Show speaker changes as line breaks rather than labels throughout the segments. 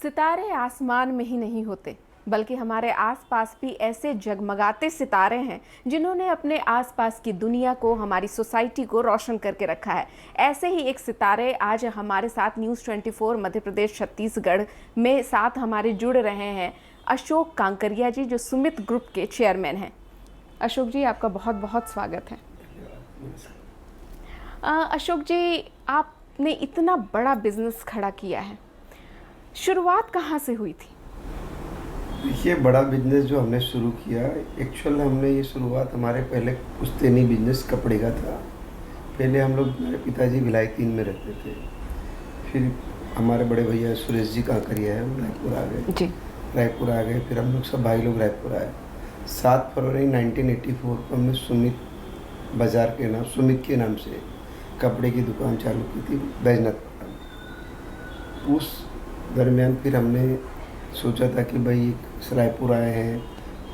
सितारे आसमान में ही नहीं होते, बल्कि हमारे आसपास भी ऐसे जगमगाते सितारे हैं जिन्होंने अपने आसपास की दुनिया को, हमारी सोसाइटी को रोशन करके रखा है। ऐसे ही एक सितारे आज हमारे साथ न्यूज़ 24 मध्य प्रदेश छत्तीसगढ़ में साथ हमारे जुड़ रहे हैं। अशोक कांकरिया जी, जो सुमित ग्रुप के चेयरमैन हैं। अशोक जी, आपका बहुत बहुत स्वागत है। अशोक जी, आपने इतना बड़ा बिजनेस खड़ा किया है, शुरुआत कहाँ से हुई थी?
देखिए, बड़ा बिजनेस जो हमने शुरू किया, एक्चुअल हमने ये शुरुआत हमारे पहले पुश्तैनी बिजनेस कपड़े का था। पहले हम लोग, मेरे पिताजी भिलाई 3 में रहते थे। फिर हमारे बड़े भैया सुरेश जी कांकरिया है, वो रायपुर आ गए
जी।
रायपुर आ गए। फिर हम लोग सब भाई लोग रायपुर आए। 7 फरवरी 1984 को हमने सुमित बाज़ार के नाम, सुमित के नाम से कपड़े की दुकान चालू की थी बैजनाथ। उस दरमियान फिर हमने सोचा था कि भाई रायपुर आए हैं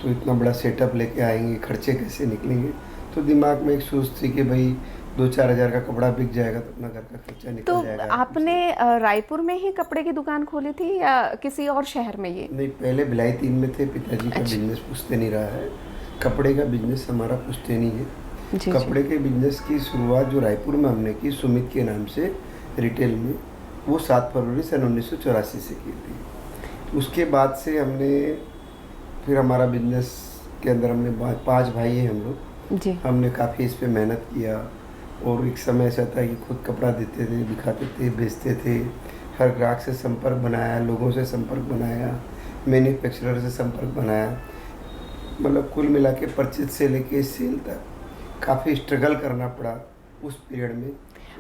तो इतना बड़ा सेटअप लेके आएंगे, खर्चे कैसे निकलेंगे। तो दिमाग में एक सोच थी कि भाई 2-4 हज़ार का कपड़ा बिक जाएगा तो अपना घर का खर्चा निकल जाएगा।
तो आपने रायपुर में ही कपड़े की दुकान खोली थी या किसी और शहर में? ये
नहीं, पहले भिलाई 3 में थे। पिताजी का बिजनेस पुश्तैनी रहा है। कपड़े का बिजनेस हमारा पुश्तैनी है।
जी,
कपड़े के बिजनेस की शुरुआत जो रायपुर में हमने की सुमित के नाम से रिटेल में, वो 7 फरवरी सन 1984 से की थी। उसके बाद से हमने फिर हमारा बिजनेस के अंदर हमने 5 भाई हैं हम लोग
जी।
हमने काफ़ी इस पे मेहनत किया। और एक समय ऐसा था कि खुद कपड़ा देते थे, दिखाते थे, बेचते थे। हर ग्राहक से संपर्क बनाया, लोगों से संपर्क बनाया, मैन्युफैक्चरर से संपर्क बनाया। मतलब कुल मिला के परचेज से लेके सेल तक काफ़ी स्ट्रगल करना पड़ा उस पीरियड में।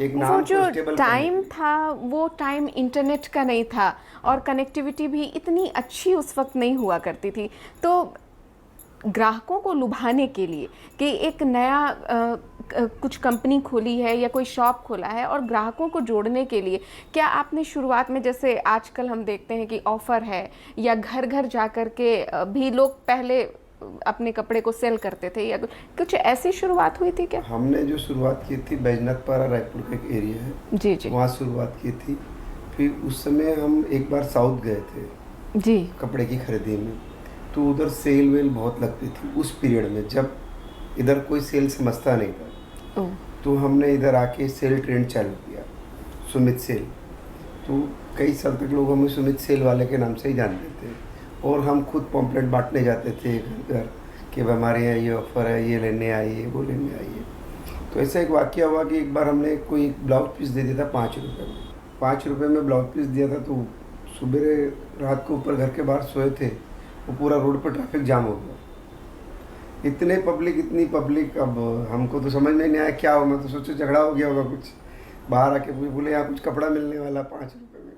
एक
वो
नाम
जो
को स्टेबल
टाइम था, वो टाइम इंटरनेट का नहीं था और कनेक्टिविटी भी इतनी अच्छी उस वक्त नहीं हुआ करती थी। तो ग्राहकों को लुभाने के लिए कि एक नया कुछ कंपनी खोली है या कोई शॉप खोला है और ग्राहकों को जोड़ने के लिए क्या आपने शुरुआत में, जैसे आजकल हम देखते हैं कि ऑफ़र है या घर घर जा कर के भी लोग पहले अपने कपड़े को सेल करते थे, या कुछ ऐसी शुरुआत हुई थी क्या?
हमने जो शुरुआत की थी, बैजनाथ पारा रायपुर का एक एरिया है,
जी जी।
वहाँ शुरुआत की थी। फिर उस समय हम एक बार साउथ गए थे
जी।
कपड़े की खरीदी में। तो उधर सेल वेल बहुत लगती थी उस पीरियड में, जब इधर कोई सेल समझता नहीं था। तो हमने इधर आके सेल ट्रेंड चालू किया, सुमित सेल। तो कई साल तक लोग हमें सुमित सेल वाले के नाम से ही जानते थे। और हम खुद पॉम्पलेट बांटने जाते थे घर घर कि हमारे यहाँ ये ऑफ़र है, ये लेने आइए, वो लेने आइए। तो ऐसा एक वाक़या हुआ कि एक बार हमने कोई ब्लाउज पीस दे दिया था 5 रुपये में। 5 रुपये में ब्लाउज पीस दिया था। तो सुबह रात को ऊपर घर के बाहर सोए थे, वो पूरा रोड पर ट्रैफिक जाम हो गया। इतनी पब्लिक, अब हमको तो समझ में नहीं आया क्या हो। मैं तो सोचा झगड़ा हो गया होगा कुछ। बाहर आके बोले यहाँ कुछ कपड़ा मिलने वाला 5 रुपये में।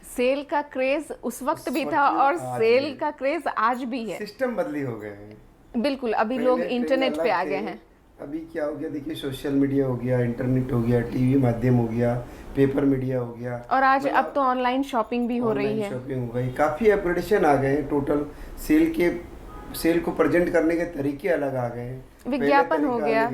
सेल का क्रेज उस वक्त भी था और सेल का क्रेज आज भी है।
सिस्टम बदली हो गए हैं।
बिल्कुल, अभी लोग इंटरनेट पे आ गए हैं।
अभी क्या हो गया, देखिए, सोशल मीडिया हो गया, इंटरनेट हो गया, टीवी माध्यम हो गया, पेपर मीडिया हो गया,
और आज अब तो ऑनलाइन शॉपिंग भी हो रही है।
शॉपिंग हो गई, काफ़ी अपग्रेडेशन आ गए हैं। टोटल सेल को प्रेजेंट करने के तरीके अलग आ गए हैं।
विज्ञापन हो गया।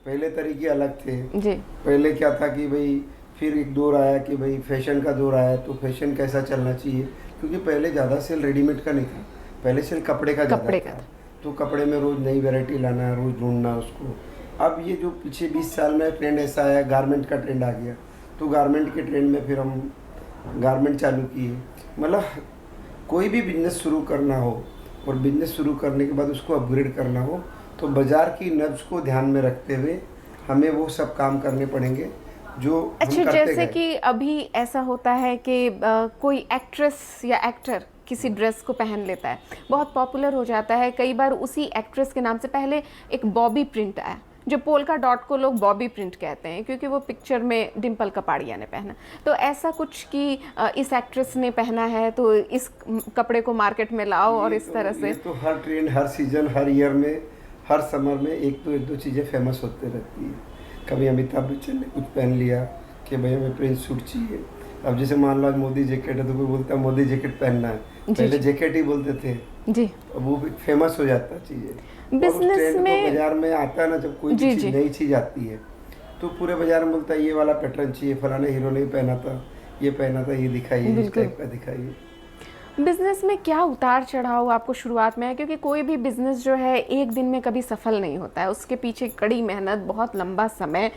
पहले तरीके अलग थे
जी।
पहले क्या था कि भाई, फिर एक दौर आया कि भाई फैशन का दौर आया, तो फैशन कैसा चलना चाहिए। क्योंकि पहले ज़्यादा सेल रेडीमेड का नहीं था, पहले सेल कपड़े का ज़्यादा था। तो कपड़े में रोज़ नई वैरायटी लाना, रोज़ ढूंढना उसको। अब ये जो पीछे 20 साल में ट्रेंड ऐसा आया, गारमेंट का ट्रेंड आ गया। तो गारमेंट के ट्रेंड में फिर हम गारमेंट चालू किए। मतलब कोई भी बिजनेस शुरू करना हो और बिजनेस शुरू करने के बाद उसको अपग्रेड करना हो, तो बाज़ार की नब्ज़ को ध्यान में रखते हुए हमें वो सब काम करने पड़ेंगे जो
अच्छा,
हम करते
जैसे
गए।
कि अभी ऐसा होता है कि कोई एक्ट्रेस या एक्टर किसी ड्रेस को पहन लेता है, बहुत पॉपुलर हो जाता है। कई बार उसी एक्ट्रेस के नाम से पहले एक बॉबी प्रिंट आया, जो पोल्का डॉट को लोग बॉबी प्रिंट कहते हैं क्योंकि वो पिक्चर में डिम्पल कपाड़िया ने पहना। तो ऐसा कुछ कि इस एक्ट्रेस ने पहना है तो इस कपड़े को मार्केट में लाओ, और इस तरह से।
ये तो हर ट्रेंड, हर सीजन, हर ईयर में, हर समर में एक दो चीज़ें फेमस होते रहती है। कभी अमिताभ बच्चन ने कुछ पहन लिया कि भाई हमें प्रिंट सूट चाहिए। अब जैसे मान लो आज मोदी जैकेट है तो कोई बोलता है मोदी जैकेट पहनना है, पहले जैकेट ही बोलते थे
जी।
अब वो भी फेमस हो जाता है चीज़ें।
बिजनेस में
बाजार में आता है ना, जब कोई नई चीज़ आती है तो पूरे बाजार में बोलता है ये वाला पैटर्न चाहिए, फलाने हीरो ने पहना था, ये पहना था, ये दिखाइए, इस
बिल्कुल।
टाइप का दिखाइए।
बिजनेस में क्या उतार चढ़ाव आपको शुरुआत में है, क्योंकि कोई भी बिजनेस जो है एक दिन में कभी सफल नहीं होता है, उसके पीछे कड़ी मेहनत, बहुत लंबा समय,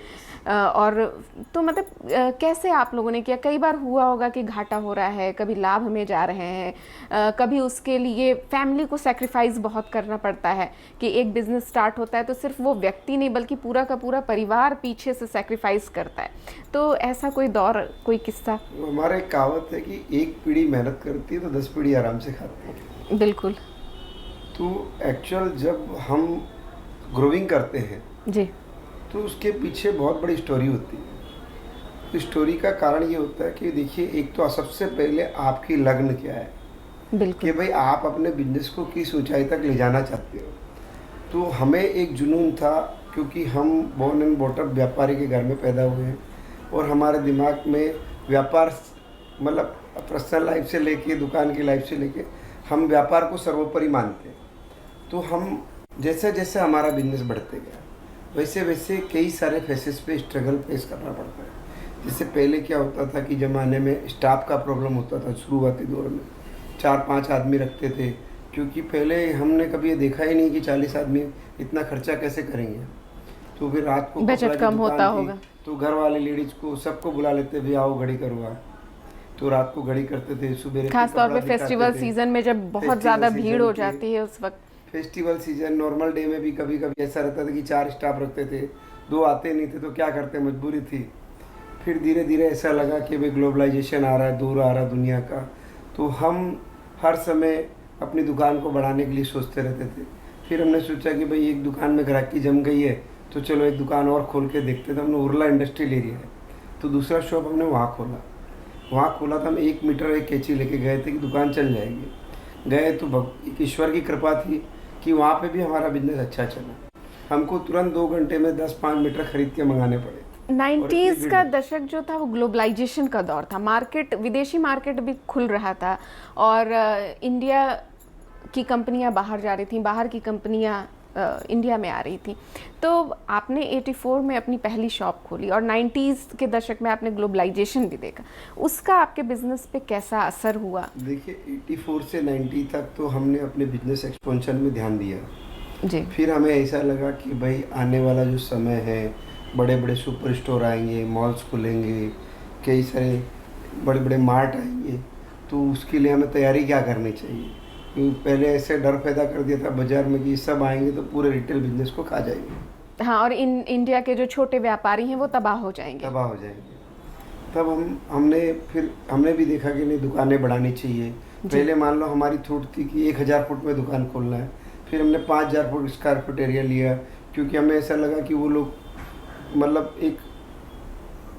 और तो मतलब कैसे आप लोगों ने किया? कई बार हुआ होगा कि घाटा हो रहा है, कभी लाभ में जा रहे हैं, कभी उसके लिए फैमिली को सेक्रीफाइस बहुत करना पड़ता है कि एक बिजनेस स्टार्ट होता है तो सिर्फ वो व्यक्ति नहीं बल्कि पूरा का पूरा परिवार पीछे से सेक्रीफाइस करता है। तो ऐसा कोई दौर, कोई किस्सा?
हमारा एक कहावत है कि एक पीढ़ी मेहनत करती है तो 10 पीढ़ी आराम से खाती है।
बिल्कुल।
तो एक्चुअल जब हम ग्रोइंग करते हैं
जी।
तो उसके पीछे बहुत बड़ी स्टोरी होती है। तो स्टोरी का कारण ये होता है कि देखिए, एक तो सबसे पहले आपकी लगन क्या है कि
बिल्कुल।
भाई आप अपने बिजनेस को किस ऊंचाई तक ले जाना चाहते हो। तो हमें एक जुनून था, क्योंकि हम बोर्न एंड बॉटअप व्यापारी के घर में पैदा हुए हैं और हमारे दिमाग में व्यापार, मतलब पर्सनल लाइफ से लेके दुकान की लाइफ से लेके हम व्यापार को सर्वोपरि मानते हैं। तो हम जैसे जैसे हमारा बिजनेस बढ़ते गया वैसे वैसे कई सारे फेसेस पे स्ट्रगल फेस करना पड़ता है। जैसे पहले क्या होता था कि ज़माने में स्टाफ का प्रॉब्लम होता था। शुरुआती दौर में 4-5 आदमी रखते थे, क्योंकि पहले हमने कभी ये देखा ही नहीं कि 40 आदमी इतना खर्चा कैसे करेंगे। तो फिर रात को
बजट
कपड़ा की
कम
दुकान
होता
थी,
होगा।
तो घर वाले लेडीज़ को सबको बुला लेते, भैया आओ घड़ी करवा। तो रात को घड़ी करते थे, सुबह
खास तौर पे फेस्टिवल सीजन में जब बहुत ज़्यादा भीड़ हो जाती है उस वक्त।
फेस्टिवल सीजन, नॉर्मल डे में भी कभी कभी ऐसा रहता था कि 4 स्टाफ रखते थे, 2 आते नहीं थे तो क्या करते, मजबूरी थी। फिर धीरे धीरे ऐसा लगा कि भाई ग्लोबलाइजेशन आ रहा है, दूर आ रहा है दुनिया का, तो हम हर समय अपनी दुकान को बढ़ाने के लिए सोचते रहते थे। फिर हमने सोचा कि भाई एक दुकान में ग्राहकी जम गई है तो चलो एक दुकान और खोल के देखते। तो हमने उर्ला इंडस्ट्रियल एरिया है तो दूसरा शॉप हमने वहाँ खोला था। हम 1 मीटर एक कैंची लेके गए थे कि दुकान चल जाएगी। गए तो एक ईश्वर की कृपा थी कि वहाँ पे भी हमारा बिजनेस अच्छा चला। हमको तुरंत 2 घंटे में 10-5 मीटर खरीद के मंगाने पड़े।
90s का दशक जो था वो ग्लोबलाइजेशन का दौर था। मार्केट, विदेशी मार्केट भी खुल रहा था और इंडिया की कंपनियां बाहर जा रही थी, बाहर की कंपनियां इंडिया में आ रही थी। तो आपने 84 में अपनी पहली शॉप खोली और 90s के दशक में आपने ग्लोबलाइजेशन भी देखा। उसका आपके बिजनेस पे कैसा असर हुआ?
देखिए 84 से 90 तक तो हमने अपने बिजनेस एक्सपेंशन में ध्यान दिया
जी।
फिर हमें ऐसा लगा कि भाई आने वाला जो समय है, बड़े बड़े सुपर स्टोर आएंगे, मॉल्स खुलेंगे, कई सारे बड़े बड़े मार्ट आएंगे, तो उसके लिए हमें तैयारी क्या करनी चाहिए। क्योंकि पहले ऐसे डर पैदा कर दिया था बाजार में कि सब आएंगे तो पूरे रिटेल बिजनेस को खा जाएंगे।
हाँ, और इंडिया के जो छोटे व्यापारी हैं वो तबाह हो जाएंगे।
तब हमने भी देखा कि नहीं, दुकानें बढ़ानी चाहिए। पहले मान लो हमारी छूट थी कि 1000 फुट में दुकान खोलना है, फिर हमने 5000 फुट स्क्वायर फुट एरिया लिया, क्योंकि हमें ऐसा लगा कि वो लोग, मतलब एक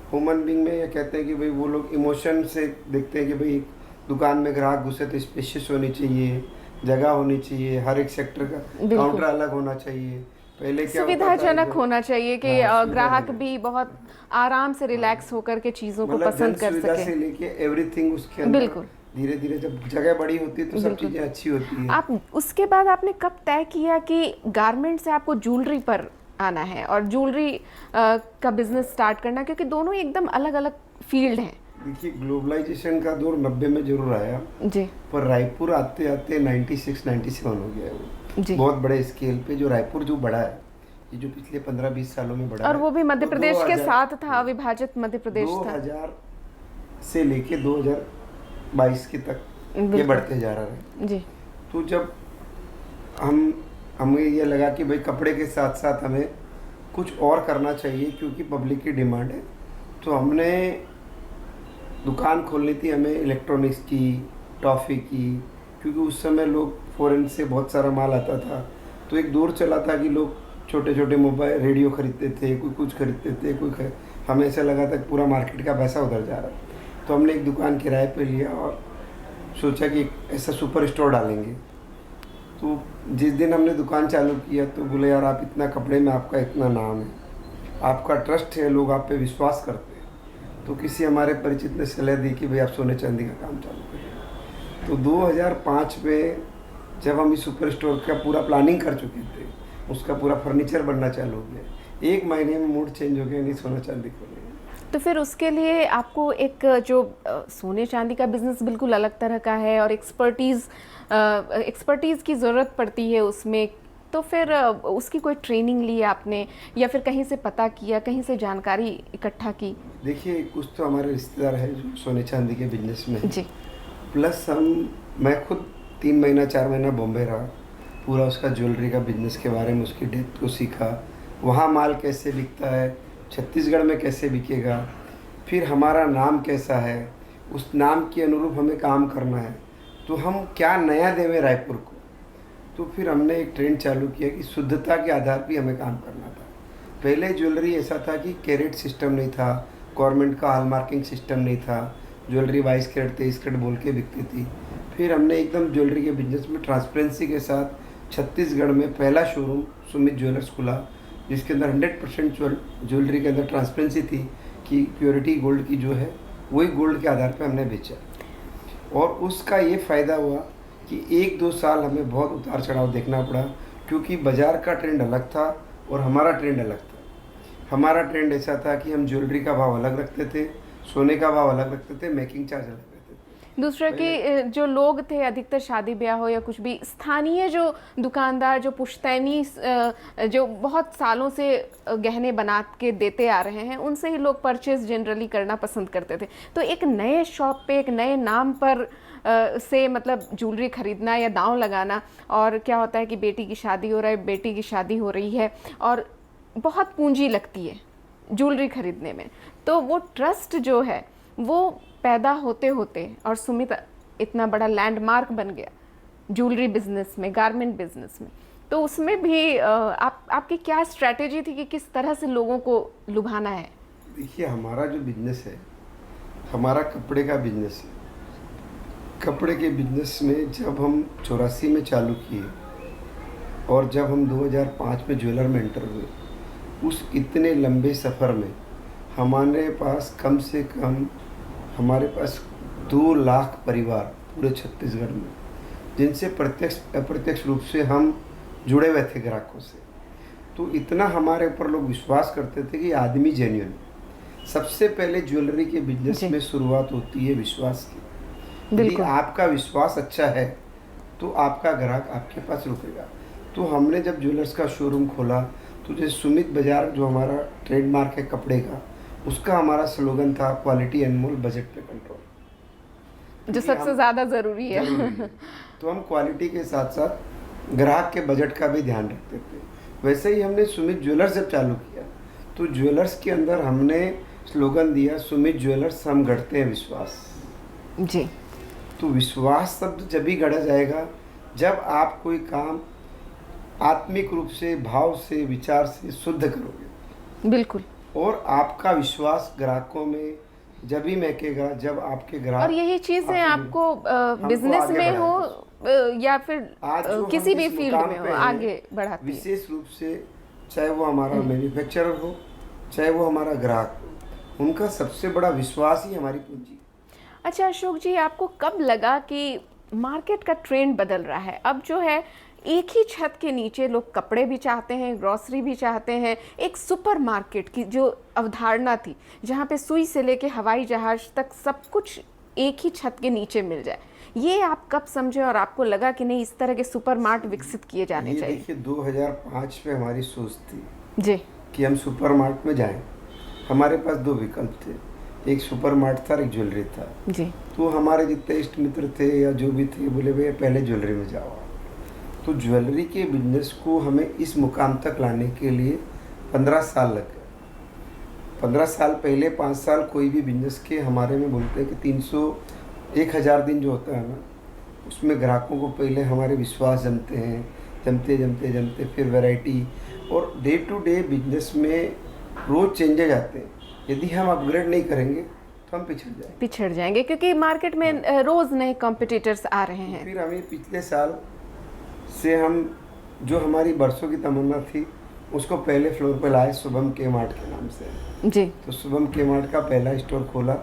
ह्यूमन बीइंग में ये कहते हैं कि भाई वो लोग इमोशन से देखते हैं कि भाई दुकान में ग्राहक घुसे तो स्पेशियस होनी चाहिए, जगह होनी चाहिए, हर एक सेक्टर का काउंटर अलग होना चाहिए। पहले क्या
सुविधाजनक होना चाहिए कि ग्राहक भी बहुत आराम से रिलैक्स होकर के चीज़ों को पसंद कर सके।
से लेके एवरीथिंग उसके अंदर।
बिल्कुल।
धीरे धीरे जब जगह बड़ी होती है तो सब चीज़ें अच्छी होती है।
आप उसके बाद आपने कब तय किया कि गारमेंट से आपको ज्वेलरी पर आना है और ज्वेलरी का बिजनेस स्टार्ट करना, क्योंकि दोनों एकदम अलग अलग फील्ड हैं?
देखिए ग्लोबलाइजेशन का दौर 90 में जरूर आया
जी,
पर रायपुर आते आते 96-97 हो गया है वो।
जी।
बहुत बड़े स्केल पे जो रायपुर जो बढ़ा है, ये जो पिछले 15-20 सालों में बढ़ा
और
है,
वो भी मध्य
तो
प्रदेश के साथ था, अविभाजित मध्य प्रदेश था।
2000 से लेके 2022 के तक ये
बिल्कुल।
बढ़ते जा रहा है।
जी,
तो जब हमें ये लगा कि भाई कपड़े के साथ साथ हमें कुछ और करना चाहिए क्योंकि पब्लिक की डिमांड है, तो हमने दुकान खोलनी थी हमें इलेक्ट्रॉनिक्स की, टॉफ़ी की, क्योंकि उस समय लोग फॉरेन से बहुत सारा माल आता था। तो एक दौर चला था कि लोग छोटे छोटे मोबाइल रेडियो खरीदते थे, कोई कुछ खरीदते थे, हमें ऐसा लगा था कि पूरा मार्केट का पैसा उधर जा रहा है। तो हमने एक दुकान किराए पे लिया और सोचा कि ऐसा सुपर स्टोर डालेंगे। तो जिस दिन हमने दुकान चालू किया तो बोले यार आप इतना कपड़े में आपका इतना नाम है, आपका ट्रस्ट है, लोग आप पे विश्वास करते हैं। तो किसी हमारे परिचित ने सलाह दी कि भाई आप सोने चांदी का काम चालू करें। तो 2005 में जब हम इस सुपर स्टोर का पूरा प्लानिंग कर चुके थे, उसका पूरा फर्नीचर बनना चालू हो गया, 1 महीने में मूड चेंज हो गया, नहीं सोना चांदी खोले।
तो फिर उसके लिए आपको एक जो सोने चांदी का बिजनेस बिल्कुल अलग तरह का है और एक्सपर्टीज़ की ज़रूरत पड़ती है उसमें, तो फिर उसकी कोई ट्रेनिंग ली आपने या फिर कहीं से पता किया, कहीं से जानकारी इकट्ठा की?
देखिए, कुछ तो हमारे रिश्तेदार हैं जो सोने चांदी के बिजनेस में हैं,
जी।
प्लस मैं खुद 3 महीना 4 महीना बॉम्बे रहा, पूरा उसका ज्वेलरी का बिजनेस के बारे में, उसकी डेप्थ को सीखा, वहाँ माल कैसे बिकता है, छत्तीसगढ़ में कैसे बिकेगा, फिर हमारा नाम कैसा है, उस नाम के अनुरूप हमें काम करना है, तो हम क्या नया देवें रायपुर को। तो फिर हमने एक ट्रेंड चालू किया कि शुद्धता के आधार पर हमें काम करना था। पहले ज्वेलरी ऐसा था कि कैरेट सिस्टम नहीं था, गवर्नमेंट का हॉलमार्किंग सिस्टम नहीं था, ज्वेलरी 22 कैरेट 23 कैरेट बोल के बिकती थी। फिर हमने एकदम ज्वेलरी के बिजनेस में ट्रांसपेरेंसी के साथ छत्तीसगढ़ में पहला शोरूम सुमित ज्वेलर्स खुला, जिसके अंदर 100% ज्वेलरी के अंदर ट्रांसपेरेंसी थी कि प्योरिटी गोल्ड की जो है वही गोल्ड के आधार पर हमने बेचा। और उसका ये फ़ायदा हुआ कि 1-2 साल हमें बहुत उतार चढ़ाव देखना पड़ा, क्योंकि बाज़ार का ट्रेंड अलग था और हमारा ट्रेंड अलग था। हमारा ट्रेंड ऐसा था कि हम ज्वेलरी का भाव अलग रखते थे, सोने का भाव अलग रखते थे, मेकिंग चार्ज अलग रखते थे।
दूसरा कि जो लोग थे, अधिकतर शादी ब्याह हो या कुछ भी, स्थानीय जो दुकानदार, जो पुश्तैनी जो बहुत सालों से गहने बना के देते आ रहे हैं, उनसे ही लोग परचेज जनरली करना पसंद करते थे। तो एक नए शॉप पे, एक नए नाम पर से मतलब ज्वेलरी खरीदना या दांव लगाना, और क्या होता है कि बेटी की शादी हो रहा है, बेटी की शादी हो रही है और बहुत पूंजी लगती है ज्वेलरी खरीदने में, तो वो ट्रस्ट जो है वो पैदा होते होते, और सुमित इतना बड़ा लैंडमार्क बन गया ज्वेलरी बिजनेस में, गारमेंट बिजनेस में, तो उसमें भी आपकी क्या स्ट्रैटेजी थी कि किस तरह से लोगों को लुभाना है?
देखिए, हमारा जो बिजनेस है, हमारा कपड़े का बिजनेस है। कपड़े के बिजनेस में जब हम 84 में चालू किए और जब हम 2005 में ज्वेलर में एंटर हुए, उस इतने लंबे सफ़र में हमारे पास कम से कम 2 लाख परिवार पूरे छत्तीसगढ़ में, जिनसे प्रत्यक्ष अप्रत्यक्ष रूप से हम जुड़े हुए थे ग्राहकों से। तो इतना हमारे ऊपर लोग विश्वास करते थे कि आदमी जेन्युइन। सबसे पहले ज्वेलरी के बिजनेस में शुरुआत होती है विश्वास की। यदि आपका विश्वास अच्छा है तो आपका ग्राहक आपके पास रुकेगा। तो हमने जब ज्वेलर्स का शोरूम खोला, तो जैसे सुमित बाजार जो हमारा ट्रेडमार्क है कपड़े का, उसका हमारा स्लोगन था क्वालिटी अनमोल, बजट पे कंट्रोल,
जो सबसे ज़्यादा ज़रूरी है।
तो हम क्वालिटी के साथ साथ ग्राहक के बजट का भी ध्यान रखते थे। वैसे ही हमने सुमित ज्वेलर्स जब चालू किया, तो ज्वेलर्स के अंदर हमने स्लोगन दिया, सुमित ज्वेलर्स हम गढ़ते हैं विश्वास।
जी।
तो विश्वास शब्द जब भी गढ़ा जाएगा जब आप कोई काम आत्मिक रूप से, भाव से, विचार से शुद्ध करोगे।
बिल्कुल।
और आपका विश्वास ग्राहकों में जब ही महकेगा जब आपके ग्राहक,
और यही चीज़ें आपको बिजनेस में हो या फिर किसी भी फील्ड में हो, आगे बढ़ाती है।
विशेष रूप से चाहे वो हमारा मैन्युफैक्चरर हो, चाहे वो हमारा ग्राहक हो, उनका सबसे बड़ा विश्वास ही हमारी पूंजी।
अच्छा अशोक जी, आपको कब लगा कि मार्केट का ट्रेंड बदल रहा है? अब जो है एक ही छत के नीचे लोग कपड़े भी चाहते हैं, ग्रॉसरी भी चाहते हैं, एक सुपर मार्केट की जो अवधारणा थी जहाँ पे सुई से लेके हवाई जहाज तक सब कुछ एक ही छत के नीचे मिल जाए, ये आप कब समझे और आपको लगा कि नहीं, इस तरह के सुपर मार्ट विकसित किए जाने चाहिए?
देखिए, 2005 में हमारी सोच थी
जी
कि हम सुपर मार्ट में जाएं। हमारे पास 2 विकल्प थे, एक सुपर मार्ट था, एक ज्वेलरी था।
जी।
तो हमारे जितने इष्ट मित्र थे या जो भी थे, बोले भैया पहले ज्वेलरी में जाओ। तो ज्वेलरी के बिजनेस को हमें इस मुकाम तक लाने के लिए 15 साल लग गए। 15 साल पहले, 5 साल कोई भी बिजनेस के हमारे में बोलते हैं कि 300-1000 दिन जो होता है ना, उसमें ग्राहकों को पहले हमारे विश्वास जमते हैं, जमते फिर वैरायटी, और डे टू डे बिजनेस में रोज़ चेंजेज आते हैं। यदि हम अपग्रेड नहीं करेंगे तो हम पिछड़ जाएंगे,
क्योंकि मार्केट में रोज़ नए कॉम्पिटिटर्स आ रहे हैं।
फिर हमें पिछले साल से हम जो हमारी बरसों की तमन्ना थी उसको पहले फ्लोर पे लाए, शुभम के मार्ट के नाम से।
जी।
तो शुभम के मार्ट का पहला स्टोर खोला।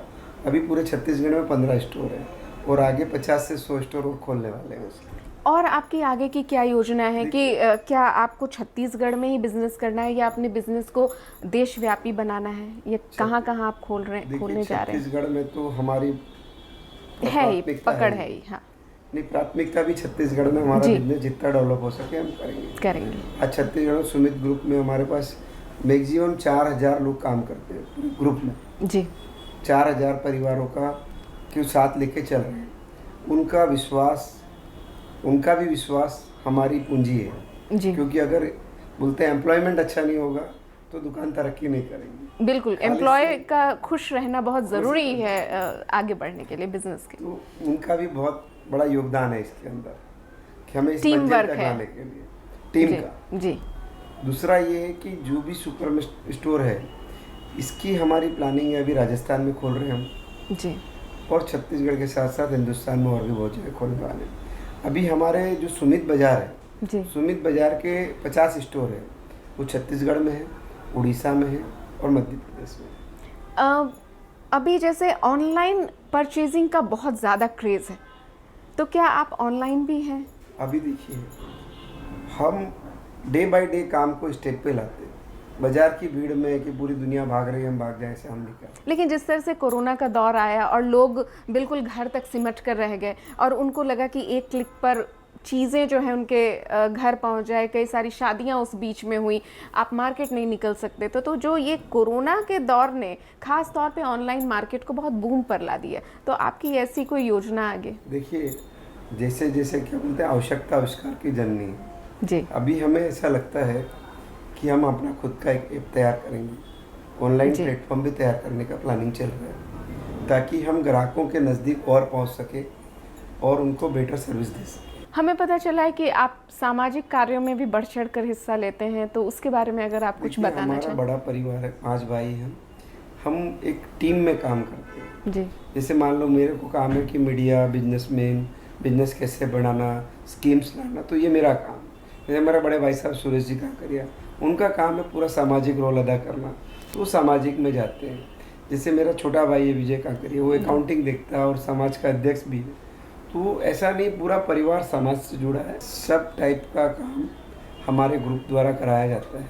अभी पूरे छत्तीसगढ़ में 15 स्टोर है और आगे 50 से 100 स्टोर और खोलने वाले हैं उसके।
और आपकी आगे की क्या योजना है कि क्या आपको छत्तीसगढ़ में ही बिजनेस करना है या अपने बिजनेस को देशव्यापी बनाना है, या कहाँ आप खोलने जा रहे हैं?
छत्तीसगढ़ में तो हमारी
है ही,
प्राथमिकता
पकड़ है ही। हाँ
नहीं, प्राथमिकता भी छत्तीसगढ़ में हमारा बिजनेस जितना डेवलप हो सके हम करेंगे। आज छत्तीसगढ़ में सुमित ग्रुप में हमारे पास मैक्सिमम 4000 लोग काम करते हैं पूरे ग्रुप में
जी।
4000 परिवारों का के साथ लेके चल रहे हैं। उनका भी विश्वास हमारी पूंजी है
जी।
क्योंकि अगर बोलते हैं एम्प्लॉयमेंट अच्छा नहीं होगा तो दुकान तरक्की नहीं करेंगी।
बिल्कुल, एम्प्लॉय का खुश रहना बहुत ज़रूरी है आगे बढ़ने के लिए बिजनेस के।
तो उनका भी बहुत बड़ा योगदान है इसके अंदर कि हमें इस
टीम
मंजिल
वर्क
तक
है
आने के लिए टीम
जी,
का
जी।
दूसरा ये है कि जो भी सुपर स्टोर है इसकी हमारी प्लानिंग है, अभी राजस्थान में खोल रहे हैं हम
जी।
और छत्तीसगढ़ के साथ साथ हिंदुस्तान में और भी बहुत जगह खोलने वाले हैं। अभी हमारे जो सुमित बाज़ार है
जी।
सुमित बाज़ार के 50 स्टोर है, वो छत्तीसगढ़ में है, उड़ीसा में है और मध्य प्रदेश में है।
अभी जैसे ऑनलाइन परचेजिंग का बहुत ज़्यादा क्रेज़ है, तो क्या आप ऑनलाइन भी हैं?
अभी देखिए, हम डे बाय डे काम को स्टेप पे लाते हैं। बाजार की भीड़ में कि पूरी दुनिया भाग रही है, हम भाग जाए, ऐसे हम नहीं करते।
लेकिन जिस तरह से कोरोना का दौर आया और लोग बिल्कुल घर तक सिमट कर रह गए और उनको लगा कि एक क्लिक पर चीज़ें जो हैं उनके घर पहुंच जाए, कई सारी शादियां उस बीच में हुई, आप मार्केट नहीं निकल सकते, तो जो ये कोरोना के दौर ने खास तौर पे ऑनलाइन मार्केट को बहुत बूम पर ला दिया, तो आपकी ऐसी कोई योजना आगे?
देखिए, जैसे जैसे क्या बोलते हैं, आवश्यकता आविष्कार की जननी है
जी।
अभी हमें ऐसा लगता है कि हम अपना खुद का एक ऐप तैयार करेंगे, ऑनलाइन प्लेटफॉर्म भी तैयार करने का प्लानिंग चल रहा है ताकि हम ग्राहकों के नज़दीक और पहुंच सके और उनको बेटर सर्विस दे सकें।
हमें पता चला है कि आप सामाजिक कार्यों में भी बढ़ चढ़ कर हिस्सा लेते हैं, तो उसके बारे में अगर आप कुछ बताना चाहें।
हमारा बड़ा परिवार है, 5 भाई हैं, हम एक टीम में काम करते हैं
जी।
जैसे मान लो मेरे को काम है कि मीडिया, बिजनेसमैन, बिजनेस कैसे बढ़ाना, स्कीम्स लाना, तो ये मेरा काम है। जैसे हमारे बड़े भाई साहब सुरेश जी काकरिया, उनका काम है पूरा सामाजिक रोल अदा करना, तो वो सामाजिक में जाते हैं। जैसे मेरा छोटा भाई है विजय काकरिया, वो अकाउंटिंग देखता है और समाज का अध्यक्ष भी है। तो ऐसा नहीं, पूरा परिवार समाज से जुड़ा है। सब टाइप का काम हमारे ग्रुप द्वारा कराया जाता है,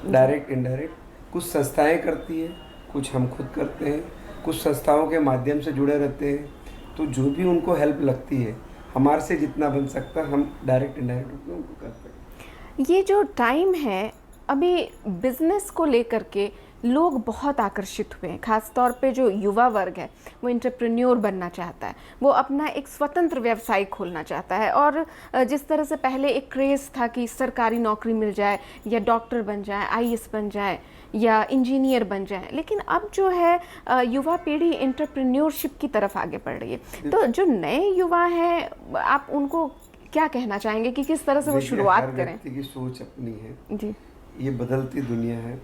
डायरेक्ट इनडायरेक्ट। कुछ संस्थाएं करती है, कुछ हम खुद करते हैं, कुछ संस्थाओं के माध्यम से जुड़े रहते हैं। तो जो भी उनको हेल्प लगती है, हमारे से जितना बन सकता है, हम डायरेक्ट इनडायरेक्ट रूप में उनको करते हैं।
ये जो टाइम है, अभी बिजनेस को लेकर के लोग बहुत आकर्षित हुए हैं, खास तौर पे जो युवा वर्ग है वो एंटरप्रेन्योर बनना चाहता है, वो अपना एक स्वतंत्र व्यवसाय खोलना चाहता है। और जिस तरह से पहले एक क्रेज़ था कि सरकारी नौकरी मिल जाए या डॉक्टर बन जाए, आईएएस बन जाए या इंजीनियर बन जाए, लेकिन अब जो है युवा पीढ़ी एंटरप्रेन्योरशिप की तरफ आगे बढ़ रही है। तो जो नए युवा हैं, आप उनको क्या कहना चाहेंगे कि किस तरह से वो शुरुआत करें?
व्यक्ति की सोच अपनी है
जी।
ये बदलती दुनिया है,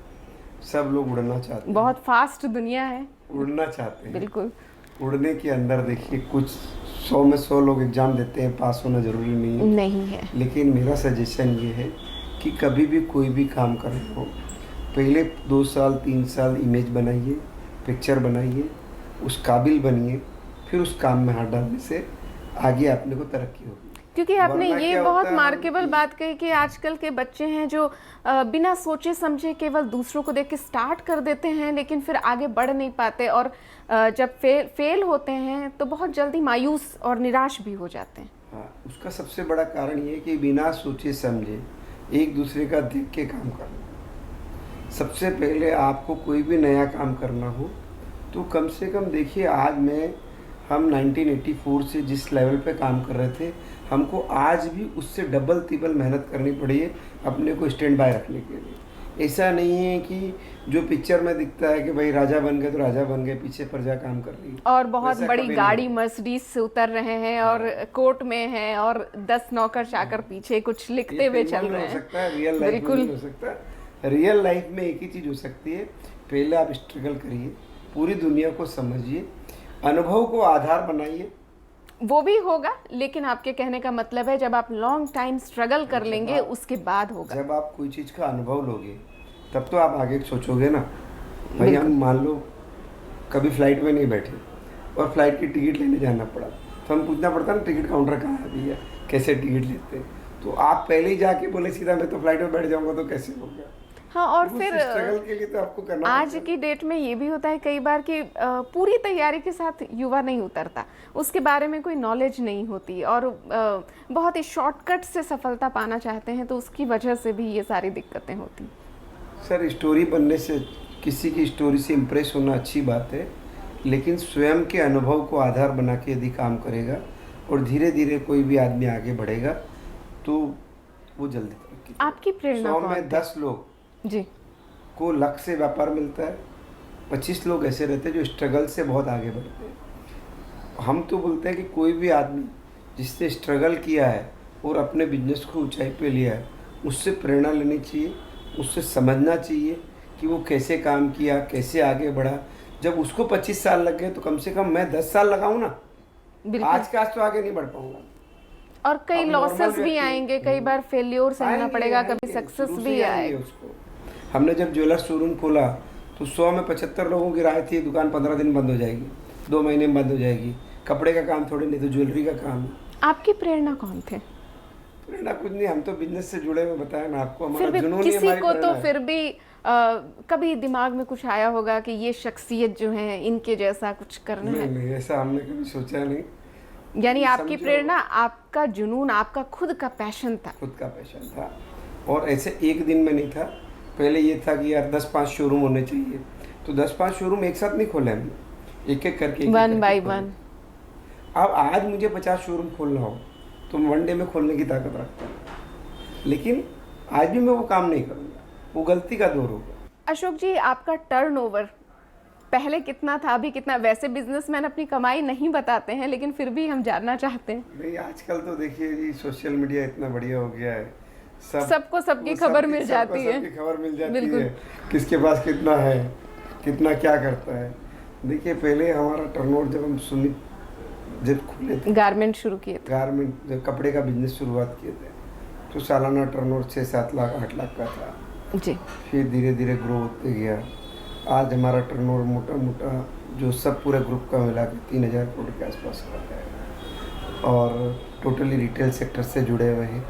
सब लोग उड़ना चाहते हैं,
बहुत फास्ट दुनिया है,
उड़ना चाहते हैं।
बिल्कुल।
उड़ने के अंदर देखिए, कुछ 100 में 100 लोग एग्जाम देते हैं, पास होना जरूरी नहीं है। लेकिन मेरा सजेशन ये है कि कभी भी कोई भी काम करना हो, पहले 2 साल 3 साल इमेज बनाइए, पिक्चर बनाइए, उस काबिल बनिए, फिर उस काम में हाथ डालने से आगे अपने को तरक्की होगी।
क्योंकि आपने ये बहुत मार्केबल बात कही कि आजकल के बच्चे हैं जो बिना सोचे समझे केवल दूसरों को देख के स्टार्ट कर देते हैं, लेकिन फिर आगे बढ़ नहीं पाते, और जब फेल होते हैं तो बहुत जल्दी मायूस और निराश भी हो जाते हैं।
हाँ, उसका सबसे बड़ा कारण ये है कि बिना सोचे समझे एक दूसरे का देख के काम करना। सबसे पहले आपको कोई भी नया काम करना हो तो कम से कम देखिए, हम 1984 से जिस लेवल पे काम कर रहे थे, हमको आज भी उससे डबल तिबल मेहनत करनी पड़ी है अपने को स्टैंड बाय रखने के लिए। ऐसा नहीं है कि जो पिक्चर में दिखता है कि भाई राजा बन गए तो राजा बन गए, पीछे प्रजा काम कर रही है
और बहुत बड़ी गाड़ी मर्सिडीज से उतर रहे हैं और कोर्ट में हैं और 10 नौकर चाकर पीछे कुछ लिखते हुए चल रहे हैं।
हो सकता है, रियल लाइफ में नहीं हो सकता। रियल लाइफ में एक ही चीज़ हो सकती है, पहले आप स्ट्रगल करिए, पूरी दुनिया को समझिए, अनुभव को आधार बनाइए,
वो भी होगा। लेकिन आपके कहने का मतलब है जब आप लॉन्ग टाइम स्ट्रगल कर लेंगे उसके बाद होगा।
जब आप कोई चीज़ का अनुभव लोगे तब तो आप आगे सोचोगे ना। भाई हम मान लो कभी फ्लाइट में नहीं बैठे और फ्लाइट की टिकट लेने जाना पड़ा, तो हम पूछना पड़ता है ना टिकट काउंटर कहाँ है भैया, कैसे टिकट लेते हैं। तो आप पहले ही जाके बोले सीधा मैं तो फ्लाइट में बैठ जाऊंगा तो कैसे होगा।
हाँ, और
तो
फिर
उस स्ट्रगल के लिए तो आपको करना
आज
पड़ता है।
की डेट में ये भी होता है कई बार कि पूरी तैयारी के साथ युवा नहीं उतरता, उसके बारे में कोई नॉलेज नहीं होती और बहुत ही शॉर्टकट से सफलता पाना चाहते हैं, तो उसकी वजह से भी ये सारी दिक्कतें होती।
सर स्टोरी बनने से, किसी की स्टोरी से इम्प्रेस होना अच्छी बात है, लेकिन स्वयं के अनुभव को आधार बना के यदि काम करेगा और धीरे धीरे कोई भी आदमी आगे बढ़ेगा तो वो जल्दी तरक्की।
आपकी प्रेरणा
100
कौन
में
थे?
10 लोग
जी,
को लक से व्यापार मिलता है, 25 लोग ऐसे रहते हैं जो स्ट्रगल से बहुत आगे बढ़ते हैं। हम तो बोलते हैं कि कोई भी आदमी जिसने स्ट्रगल किया है और अपने बिजनेस को ऊंचाई पे लिया है, उससे प्रेरणा लेनी चाहिए, उससे समझना चाहिए कि वो कैसे काम किया, कैसे आगे बढ़ा। जब उसको 25 साल लग गए तो कम से कम मैं 10 साल लगाऊं ना,
बिल्कुल।
आज के आज तो आगे नहीं बढ़ पाऊंगा।
और कई
अब
लॉसेस
normal
भी
व्यक्ति-
आएंगे, कई बार फेल्योर सहना
आएंगे,
पड़ेगा,
आएंगे,
कभी सक्सेस
शुरू से
भी
ही आएंगे
आएगा।
उसको। हमने जब ज्वेलर शोरूम खोला तो 100 में 75 लोगों की राय थी दुकान 15 दिन बंद हो जाएगी, 2 महीने में बंद हो जाएगी। कपड़े का काम थोड़ी नहीं तो ज्वेलरी का काम है।
आपकी प्रेरणा कौन थे?
प्रेरणा कुछ नहीं, हम तो बिजनेस से जुड़े हुए, बताया ना आपको,
फिर
हमारा
भी
जुनून ही
किसी
हमारी
को
प्रेरणा
तो
है।
फिर भी कभी दिमाग में कुछ आया होगा कि ये शख्सियत जो है इनके जैसा कुछ करना
नहीं
है।
नहीं, ऐसा हमने कभी सोचा नहीं।
यानी आपकी
समझो-
प्रेरणा आपका जुनून, आपका खुद का पैशन था।
खुद का पैशन था और ऐसे एक दिन में नहीं था। पहले ये था कि यार 10-5 शोरूम होने चाहिए, तो 10-5 शोरूम एक साथ नहीं खोले हमने, एक एक करके,
वन बाय वन।
अब आज मुझे 50 शोरूम खोलना हो तो मैं 1 डे में खोलने की ताकत रखता हूँ, लेकिन आज भी मैं वो काम नहीं करूँगा, वो गलती का दौर होगा।
अशोक जी, आपका टर्नओवर पहले कितना था, अभी कितना? वैसे बिजनेसमैन अपनी कमाई नहीं बताते हैं, लेकिन फिर भी हम जानना चाहते हैं।
नहीं, आजकल तो देखिए जी सोशल मीडिया इतना बढ़िया हो गया है,
सबको सबकी
वो
खबर
सबकी-
मिल जाती है।
सबकी खबर मिल जाती
बिल्कुल।
है, किसके पास कितना है, कितना क्या करता है। देखिए पहले हमारा टर्नओवर जब हम सुमित जब खुले थे,
गारमेंट शुरू किए थे।
गारमेंट जब कपड़े का बिजनेस शुरुआत किए थे, तो सालाना टर्नओवर 6-7 लाख 8 लाख का था।
जी,
फिर धीरे धीरे ग्रो होते गया। आज हमारा टर्नओवर मोटा मोटा जो सब पूरे ग्रुप का मिला के 3000 करोड़ के आसपास का है और टोटली रिटेल सेक्टर से जुड़े हुए हैं।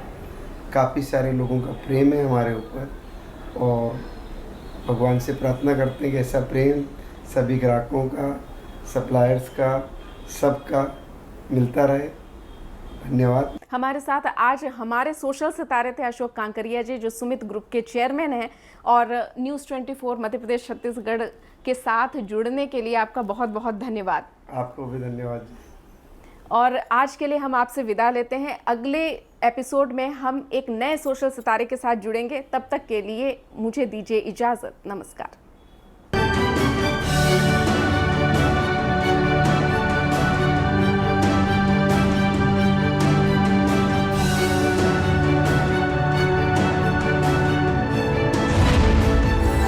काफ़ी सारे लोगों का प्रेम है हमारे ऊपर और भगवान से प्रार्थना करते हैं कि ऐसा प्रेम सभी ग्राहकों का, सप्लायर्स का, सबका मिलता रहे। धन्यवाद।
हमारे साथ आज हमारे सोशल सितारे थे अशोक कांकरिया जी, जो सुमित ग्रुप के चेयरमैन हैं, और न्यूज़ 24 मध्य प्रदेश छत्तीसगढ़ के साथ जुड़ने के लिए आपका बहुत बहुत धन्यवाद।
आपको भी धन्यवाद जी।
और आज के लिए हम आपसे विदा लेते हैं। अगले एपिसोड में हम एक नए सोशल सितारे के साथ जुड़ेंगे। तब तक के लिए मुझे दीजिए इजाज़त। नमस्कार।